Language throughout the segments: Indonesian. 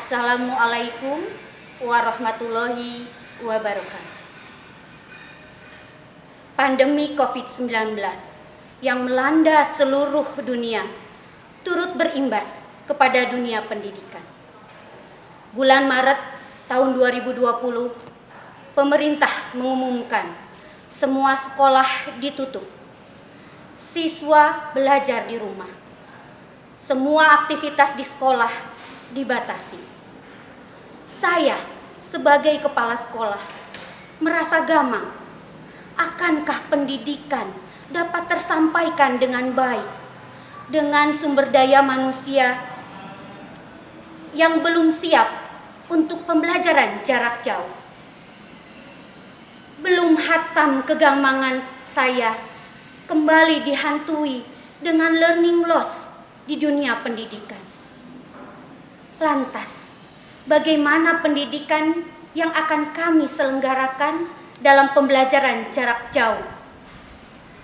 Assalamualaikum warahmatullahi wabarakatuh. Pandemi COVID-19 yang melanda seluruh dunia turut berimbas kepada dunia pendidikan. Bulan Maret tahun 2020, pemerintah mengumumkan semua sekolah ditutup. Siswa belajar di rumah. Semua aktivitas di sekolah dibatasi. Saya sebagai kepala sekolah merasa gamang. Akankah pendidikan dapat tersampaikan dengan baik dengan sumber daya manusia yang belum siap untuk pembelajaran jarak jauh? Belum hatam kegamangan saya kembali dihantui dengan learning loss di dunia pendidikan. Lantas, bagaimana pendidikan yang akan kami selenggarakan dalam pembelajaran jarak jauh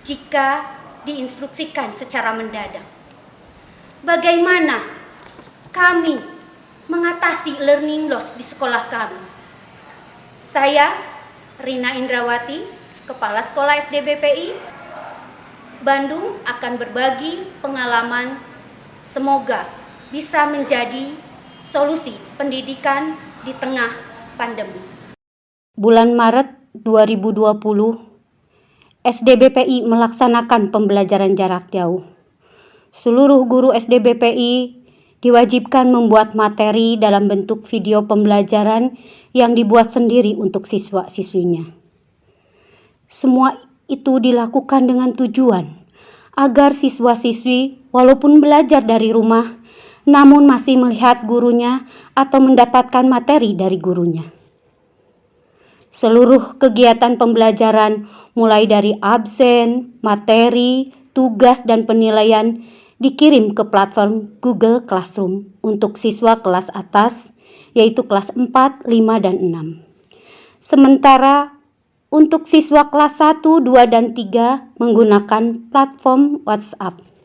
jika diinstruksikan secara mendadak? Bagaimana kami mengatasi learning loss di sekolah kami? Saya, Rina Indrawati, Kepala Sekolah SD BPI Bandung, akan berbagi pengalaman, semoga bisa menjadi solusi pendidikan di tengah pandemi. Bulan Maret 2020, SD BPI melaksanakan pembelajaran jarak jauh. Seluruh guru SD BPI diwajibkan membuat materi dalam bentuk video pembelajaran yang dibuat sendiri untuk siswa-siswinya. Semua itu dilakukan dengan tujuan agar siswa-siswi walaupun belajar dari rumah namun masih melihat gurunya atau mendapatkan materi dari gurunya. Seluruh kegiatan pembelajaran mulai dari absen, materi, tugas, dan penilaian dikirim ke platform Google Classroom untuk siswa kelas atas, yaitu kelas 4, 5, dan 6. Sementara untuk siswa kelas 1, 2, dan 3 menggunakan platform WhatsApp.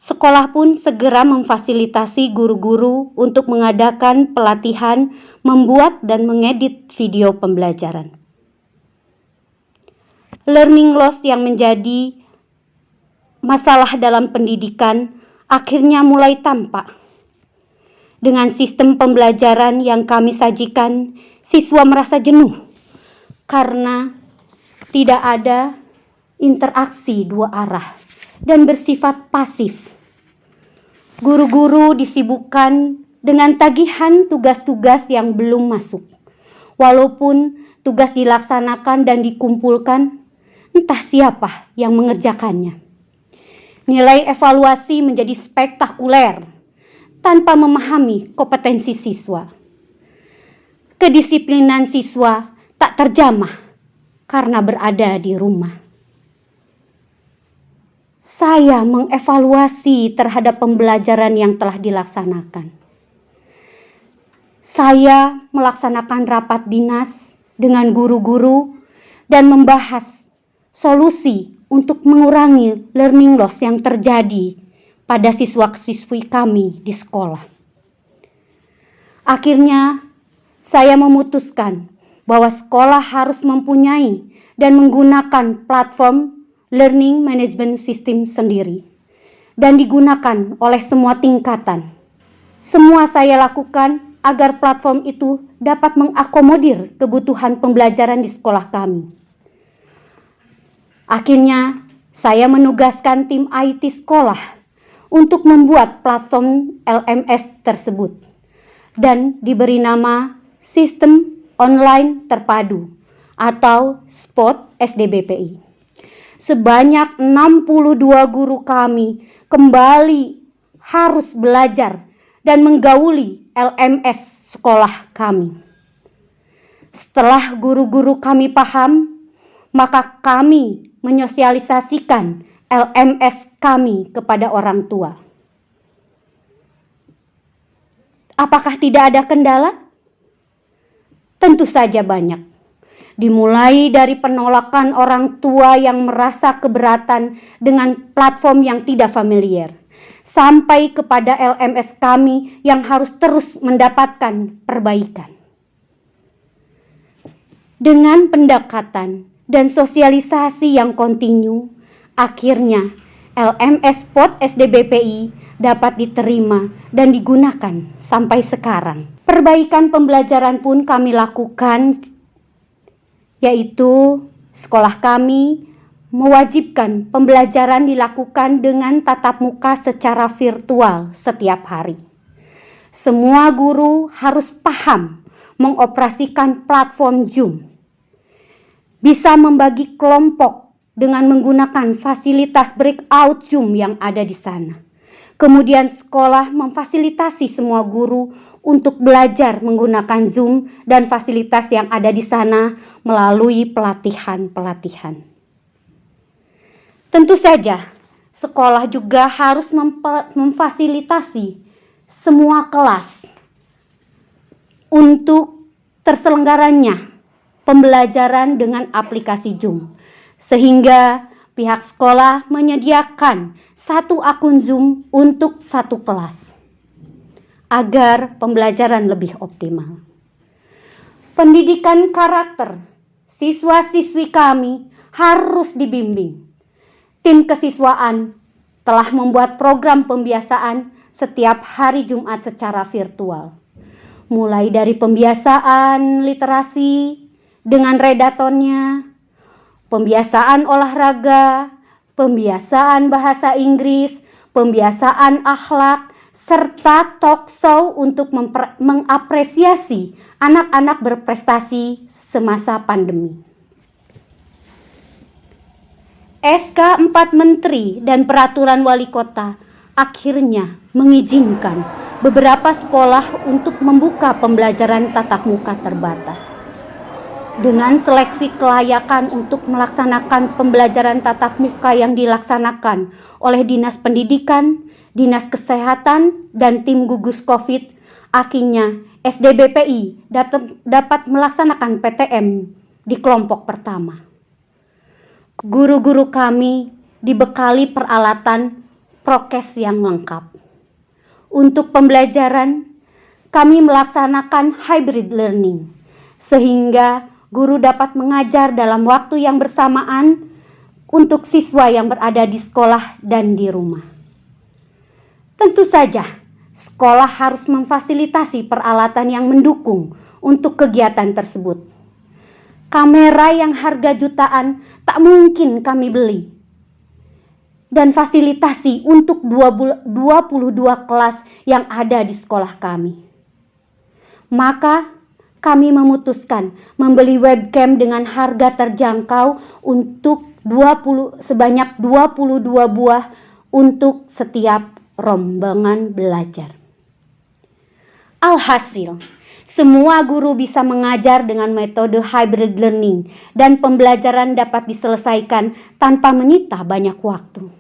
Sekolah pun segera memfasilitasi guru-guru untuk mengadakan pelatihan membuat dan mengedit video pembelajaran. Learning loss yang menjadi masalah dalam pendidikan akhirnya mulai tampak. Dengan sistem pembelajaran yang kami sajikan, siswa merasa jenuh karena tidak ada interaksi dua arah dan bersifat pasif. Guru-guru disibukkan dengan tagihan tugas-tugas yang belum masuk. Walaupun tugas dilaksanakan dan dikumpulkan, entah siapa yang mengerjakannya. Nilai evaluasi menjadi spektakuler tanpa memahami kompetensi siswa. Kedisiplinan siswa tak terjamah karena berada di rumah. Saya mengevaluasi terhadap pembelajaran yang telah dilaksanakan. Saya melaksanakan rapat dinas dengan guru-guru dan membahas solusi untuk mengurangi learning loss yang terjadi pada siswa-siswi kami di sekolah. Akhirnya, saya memutuskan bahwa sekolah harus mempunyai dan menggunakan platform learning management system sendiri dan digunakan oleh semua tingkatan. Semua saya lakukan agar platform itu dapat mengakomodir kebutuhan pembelajaran di sekolah kami. Akhirnya, saya menugaskan tim IT sekolah untuk membuat platform LMS tersebut dan diberi nama Sistem Online Terpadu atau SPOT SDBPI. Sebanyak 62 guru kami kembali harus belajar dan menggauli LMS sekolah kami. Setelah guru-guru kami paham, maka kami menyosialisasikan LMS kami kepada orang tua. Apakah tidak ada kendala? Tentu saja banyak. Dimulai dari penolakan orang tua yang merasa keberatan dengan platform yang tidak familiar. sampai kepada LMS kami yang harus terus mendapatkan perbaikan. Dengan pendekatan dan sosialisasi yang kontinu, akhirnya LMS POT SDBPI dapat diterima dan digunakan sampai sekarang. Perbaikan pembelajaran pun kami lakukan, yaitu sekolah kami mewajibkan pembelajaran dilakukan dengan tatap muka secara virtual setiap hari. Semua guru harus paham mengoperasikan platform Zoom, bisa membagi kelompok dengan menggunakan fasilitas breakout Zoom yang ada di sana. Kemudian sekolah memfasilitasi semua guru untuk belajar menggunakan Zoom dan fasilitas yang ada di sana melalui pelatihan-pelatihan. Tentu saja, sekolah juga harus memfasilitasi semua kelas untuk terselenggaranya pembelajaran dengan aplikasi Zoom, sehingga pihak sekolah menyediakan satu akun Zoom untuk satu kelas agar pembelajaran lebih optimal. Pendidikan karakter siswa-siswi kami harus dibimbing. Tim kesiswaan telah membuat program pembiasaan setiap hari Jumat secara virtual. Mulai dari pembiasaan literasi dengan redatonnya, pembiasaan olahraga, pembiasaan bahasa Inggris, pembiasaan akhlak, serta talk show untuk mengapresiasi anak-anak berprestasi semasa pandemi. SK 4 Menteri dan Peraturan Wali Kota akhirnya mengizinkan beberapa sekolah untuk membuka pembelajaran tatap muka terbatas. Dengan seleksi kelayakan untuk melaksanakan pembelajaran tatap muka yang dilaksanakan oleh Dinas Pendidikan, Dinas Kesehatan, dan tim gugus COVID, akhirnya SDBPI dapat melaksanakan PTM di kelompok pertama. Guru-guru kami dibekali peralatan prokes yang lengkap. Untuk pembelajaran, kami melaksanakan hybrid learning, sehingga guru dapat mengajar dalam waktu yang bersamaan untuk siswa yang berada di sekolah dan di rumah. Tentu saja, sekolah harus memfasilitasi peralatan yang mendukung untuk kegiatan tersebut. Kamera yang harga jutaan tak mungkin kami beli. Dan fasilitasi untuk 22 kelas yang ada di sekolah kami. Maka kami memutuskan membeli webcam dengan harga terjangkau untuk sebanyak 22 buah untuk setiap rombongan belajar. Alhasil, semua guru bisa mengajar dengan metode hybrid learning dan pembelajaran dapat diselesaikan tanpa menyita banyak waktu.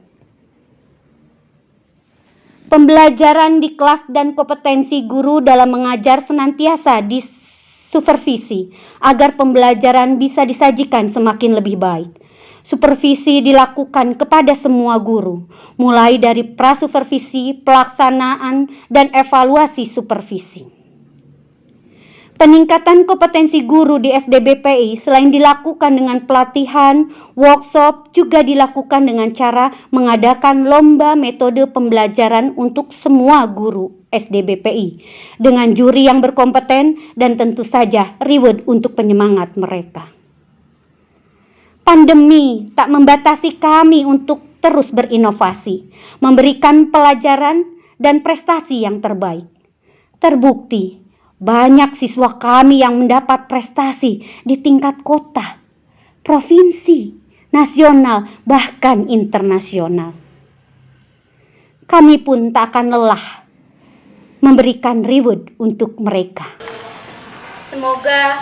Pembelajaran di kelas dan kompetensi guru dalam mengajar senantiasa disupervisi agar pembelajaran bisa disajikan semakin lebih baik. Supervisi dilakukan kepada semua guru, mulai dari prasupervisi, pelaksanaan, dan evaluasi supervisi. Peningkatan kompetensi guru di SDBPI selain dilakukan dengan pelatihan, workshop, juga dilakukan dengan cara mengadakan lomba metode pembelajaran untuk semua guru SDBPI dengan juri yang berkompeten dan tentu saja reward untuk penyemangat mereka. Pandemi tak membatasi kami untuk terus berinovasi, memberikan pelajaran dan prestasi yang terbaik. Terbukti, banyak siswa kami yang mendapat prestasi di tingkat kota, provinsi, nasional, bahkan internasional. Kami pun tak akan lelah memberikan reward untuk mereka. Semoga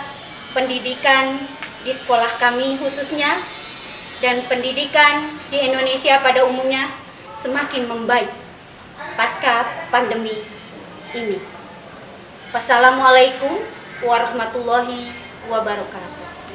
pendidikan di sekolah kami khususnya dan pendidikan di Indonesia pada umumnya semakin membaik pasca pandemi ini. Wassalamualaikum warahmatullahi wabarakatuh.